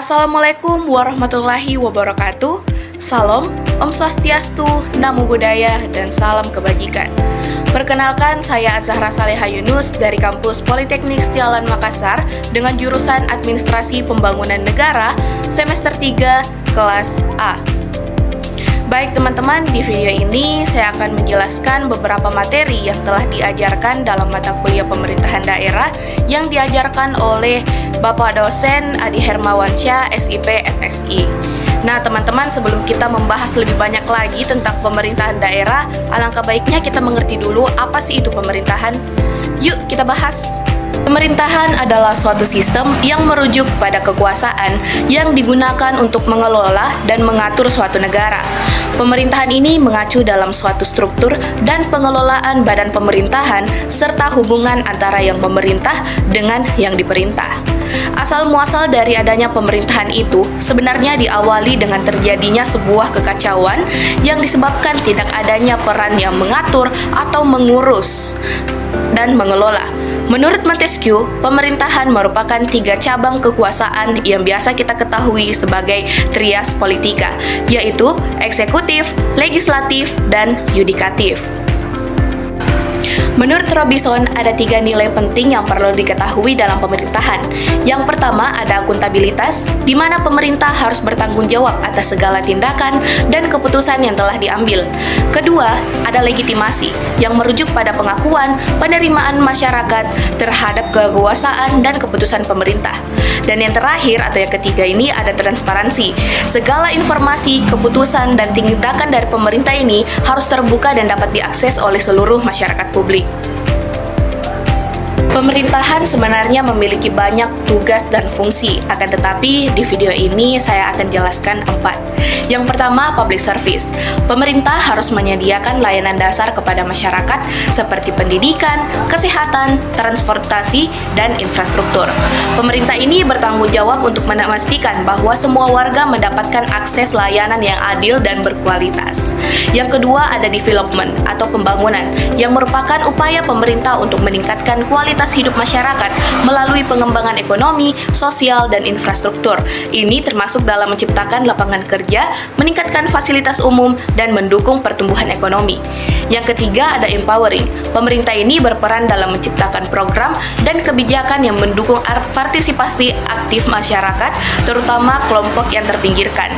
Assalamualaikum warahmatullahi wabarakatuh. Salam, Om Swastiastu, Namo Buddhaya, dan salam kebajikan. Perkenalkan, saya Azahra Saleha Yunus dari kampus Politeknik Setiawan Makassar dengan jurusan Administrasi Pembangunan Negara semester 3 kelas A. Baik teman-teman, di video ini saya akan menjelaskan beberapa materi yang telah diajarkan dalam mata kuliah pemerintahan daerah yang diajarkan oleh Bapak dosen Adi Hermawansyah, SIP, MSI. Nah teman-teman, sebelum kita membahas lebih banyak lagi tentang pemerintahan daerah, alangkah baiknya kita mengerti dulu apa sih itu pemerintahan. Yuk kita bahas. Pemerintahan adalah suatu sistem yang merujuk pada kekuasaan yang digunakan untuk mengelola dan mengatur suatu negara. Pemerintahan ini mengacu dalam suatu struktur dan pengelolaan badan pemerintahan serta hubungan antara yang memerintah dengan yang diperintah. Asal-muasal dari adanya pemerintahan itu sebenarnya diawali dengan terjadinya sebuah kekacauan yang disebabkan tidak adanya peran yang mengatur atau mengurus dan mengelola. Menurut Montesquieu, pemerintahan merupakan 3 cabang kekuasaan yang biasa kita ketahui sebagai trias politika, yaitu eksekutif, legislatif, dan yudikatif. Menurut Robinson, ada 3 nilai penting yang perlu diketahui dalam pemerintahan. Yang pertama ada akuntabilitas, di mana pemerintah harus bertanggung jawab atas segala tindakan dan keputusan yang telah diambil. Kedua, ada legitimasi, yang merujuk pada pengakuan, penerimaan masyarakat terhadap kekuasaan dan keputusan pemerintah. Dan yang terakhir atau yang ketiga ini ada transparansi. Segala informasi, keputusan, dan tindakan dari pemerintah ini harus terbuka dan dapat diakses oleh seluruh masyarakat publik. Pemerintahan sebenarnya memiliki banyak tugas dan fungsi, akan tetapi di video ini saya akan jelaskan 4. Yang pertama, public service. Pemerintah harus menyediakan layanan dasar kepada masyarakat seperti pendidikan, kesehatan, transportasi, dan infrastruktur. Pemerintah ini bertanggung jawab untuk memastikan bahwa semua warga mendapatkan akses layanan yang adil dan berkualitas. Yang kedua, ada development atau pembangunan, yang merupakan upaya pemerintah untuk meningkatkan kualitas hidup masyarakat melalui pengembangan ekonomi, sosial, dan infrastruktur. Ini termasuk dalam menciptakan lapangan kerja, meningkatkan fasilitas umum, dan mendukung pertumbuhan ekonomi. Yang ketiga ada empowering. Pemerintah ini berperan dalam menciptakan program dan kebijakan yang mendukung partisipasi aktif masyarakat, terutama kelompok yang terpinggirkan.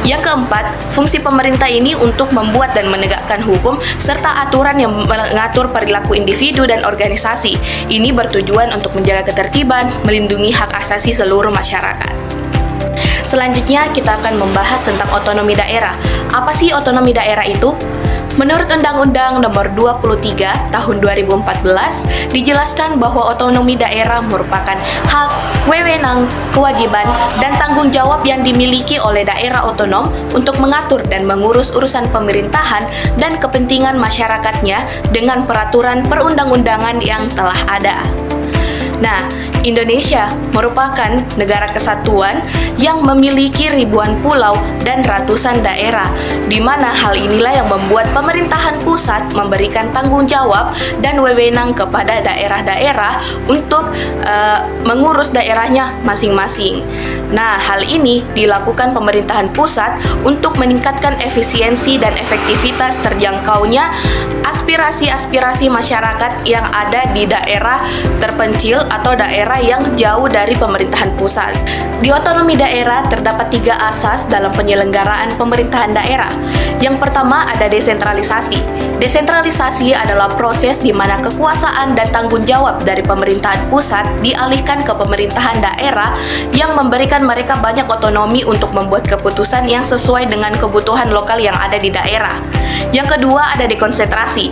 Yang keempat, fungsi pemerintah ini untuk membuat dan menegakkan hukum serta aturan yang mengatur perilaku individu dan organisasi. Ini bertujuan untuk menjaga ketertiban, melindungi hak asasi seluruh masyarakat. Selanjutnya kita akan membahas tentang otonomi daerah. Apa sih otonomi daerah itu? Menurut Undang-Undang Nomor 23 Tahun 2014 dijelaskan bahwa otonomi daerah merupakan hak, wewenang, kewajiban, dan tanggung jawab yang dimiliki oleh daerah otonom untuk mengatur dan mengurus urusan pemerintahan dan kepentingan masyarakatnya dengan peraturan perundang-undangan yang telah ada. Nah, Indonesia merupakan negara kesatuan yang memiliki ribuan pulau dan ratusan daerah, di mana hal inilah yang membuat pemerintahan pusat memberikan tanggung jawab dan wewenang kepada daerah-daerah untuk mengurus daerahnya masing-masing. Nah, hal ini dilakukan pemerintahan pusat untuk meningkatkan efisiensi dan efektivitas terjangkaunya aspirasi-aspirasi masyarakat yang ada di daerah terpencil atau daerah yang jauh dari pemerintahan pusat. Di otonomi daerah terdapat 3 asas dalam penyelenggaraan pemerintahan daerah. Yang pertama ada desentralisasi. Desentralisasi adalah proses di mana kekuasaan dan tanggung jawab dari pemerintahan pusat dialihkan ke pemerintahan daerah yang memberikan mereka banyak otonomi untuk membuat keputusan yang sesuai dengan kebutuhan lokal yang ada di daerah. Yang kedua ada dekonsentrasi.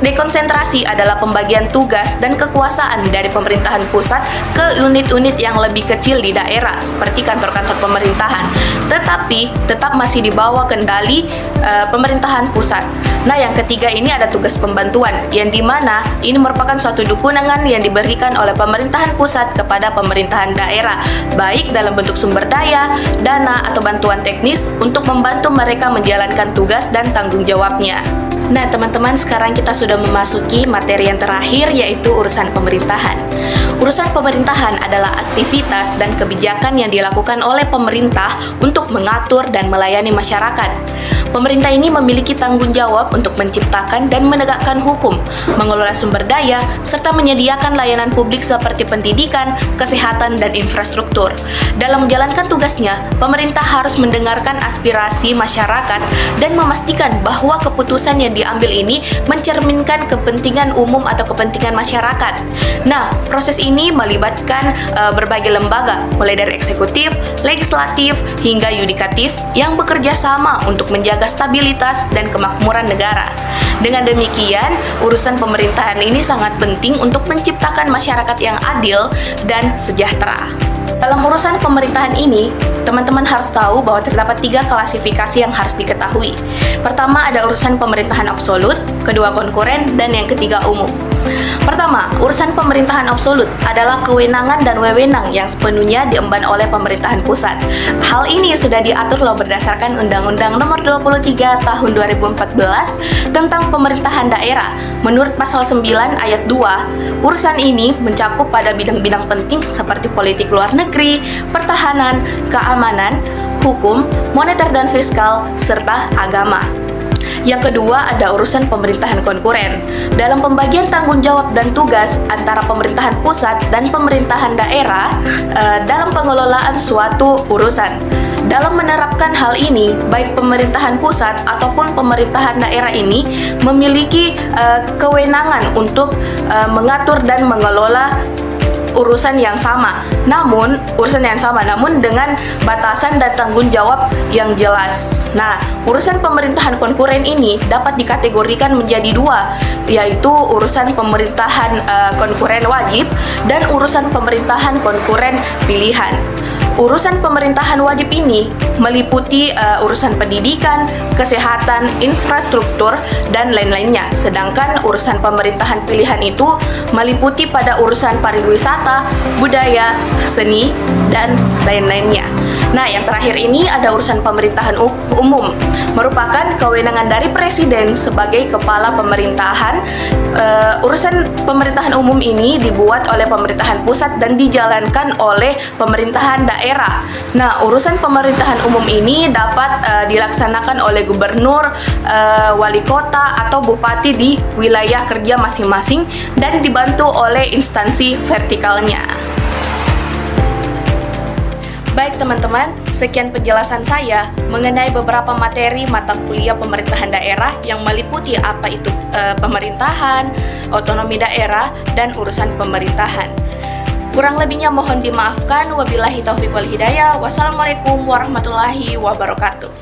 Dekonsentrasi adalah pembagian tugas dan kekuasaan dari pemerintahan pusat ke unit-unit yang lebih kecil di daerah seperti kantor-kantor pemerintahan, tetapi tetap masih di bawah kendali pemerintahan pusat. Nah, yang ketiga ini ada tugas pembantuan, yang dimana ini merupakan suatu dukungan yang diberikan oleh pemerintahan pusat kepada pemerintahan daerah, baik dalam bentuk sumber daya, dana, atau bantuan teknis untuk membantu mereka menjalankan tugas dan tanggung jawabnya. Nah, teman-teman, sekarang kita sudah memasuki materi yang terakhir, yaitu urusan pemerintahan. Urusan pemerintahan adalah aktivitas dan kebijakan yang dilakukan oleh pemerintah untuk mengatur dan melayani masyarakat. Pemerintah ini memiliki tanggung jawab untuk menciptakan dan menegakkan hukum, mengelola sumber daya, serta menyediakan layanan publik seperti pendidikan, kesehatan, dan infrastruktur. Dalam menjalankan tugasnya, pemerintah harus mendengarkan aspirasi masyarakat dan memastikan bahwa keputusan yang diambil ini mencerminkan kepentingan umum atau kepentingan masyarakat. Nah, proses ini melibatkan berbagai lembaga, mulai dari eksekutif, legislatif, hingga yudikatif yang bekerja sama untuk menjaga stabilitas dan kemakmuran negara. Dengan demikian, urusan pemerintahan ini sangat penting untuk menciptakan masyarakat yang adil dan sejahtera. Dalam urusan pemerintahan ini, teman-teman harus tahu bahwa terdapat 3 klasifikasi yang harus diketahui. Pertama, ada urusan pemerintahan absolut, kedua konkuren, dan yang ketiga umum. Pertama, urusan pemerintahan absolut adalah kewenangan dan wewenang yang sepenuhnya diemban oleh pemerintahan pusat. Hal ini sudah diatur berdasarkan Undang-Undang Nomor 23 Tahun 2014 tentang pemerintahan daerah. Menurut pasal 9 ayat 2, urusan ini mencakup pada bidang-bidang penting seperti politik luar negeri, pertahanan, keamanan, hukum, moneter dan fiskal, serta agama. Yang kedua, ada urusan pemerintahan konkuren. Dalam pembagian tanggung jawab dan tugas antara pemerintahan pusat dan pemerintahan daerah dalam pengelolaan suatu urusan. Dalam menerapkan hal ini, baik pemerintahan pusat ataupun pemerintahan daerah ini memiliki kewenangan untuk mengatur dan mengelola urusan yang sama, namun dengan batasan dan tanggung jawab yang jelas. Nah, urusan pemerintahan konkuren ini dapat dikategorikan menjadi 2, yaitu urusan pemerintahan konkuren wajib dan urusan pemerintahan konkuren pilihan. Urusan pemerintahan wajib ini meliputi urusan pendidikan, kesehatan, infrastruktur, dan lain-lainnya. Sedangkan urusan pemerintahan pilihan itu meliputi pada urusan pariwisata, budaya, seni, dan lain-lainnya. Nah, yang terakhir ini ada urusan pemerintahan umum, merupakan kewenangan dari presiden sebagai kepala pemerintahan. Urusan pemerintahan umum ini dibuat oleh pemerintahan pusat dan dijalankan oleh pemerintahan daerah. Nah, urusan pemerintahan umum ini dapat dilaksanakan oleh gubernur, wali kota, atau bupati di wilayah kerja masing-masing dan dibantu oleh instansi vertikalnya. Baik teman-teman, sekian penjelasan saya mengenai beberapa materi mata kuliah pemerintahan daerah yang meliputi apa itu pemerintahan, otonomi daerah, dan urusan pemerintahan. Kurang lebihnya mohon dimaafkan. Wabillahi taufiq wal hidayah. Wassalamualaikum warahmatullahi wabarakatuh.